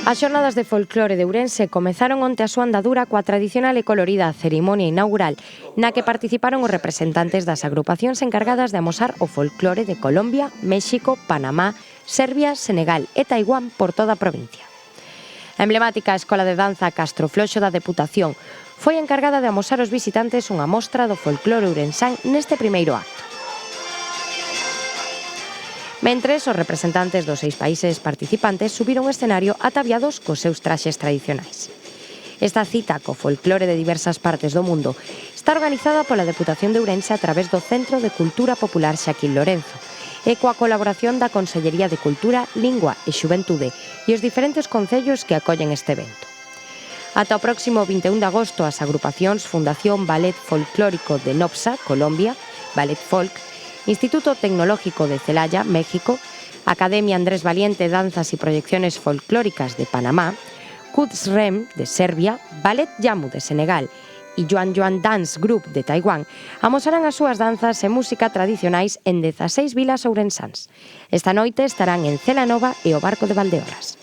As xornadas de folclore de Ourense comezaron onte a súa andadura coa tradicional e colorida cerimonia inaugural na que participaron os representantes das agrupacións encargadas de amosar o folclore de Colombia, México, Panamá, Serbia, Senegal e Taiwán por toda a provincia. A emblemática Escola de Danza Castrofloxo da Deputación foi encargada de amosar aos visitantes unha mostra do folclore ourensán neste primeiro acto. Mentres, os representantes dos 6 países participantes subiron ao escenario ataviados cos seus traxes tradicionais. Esta cita co folclore de diversas partes do mundo está organizada pola Deputación de Ourense a través do Centro de Cultura Popular Xaquín Lorenzo e coa colaboración da Consellería de Cultura, Lingua e Xuventude e os diferentes concellos que acollen este evento. Ata o próximo 21 de agosto, as agrupacións Fundación Ballet Folclórico de Nopsa, Colombia, Ballet Folk, Instituto Tecnológico de Celaya, México, Academia Andrés Valiente Danzas y Proyecciones Folclóricas de Panamá, Kutzrem de Serbia, Ballet Yamu de Senegal e Yuan Yuan Dance Group de Taiwán amosarán as súas danzas e música tradicionais en 16 vilas ourensáns. Esta noite estarán en Celanova e o Barco de Valdeorras.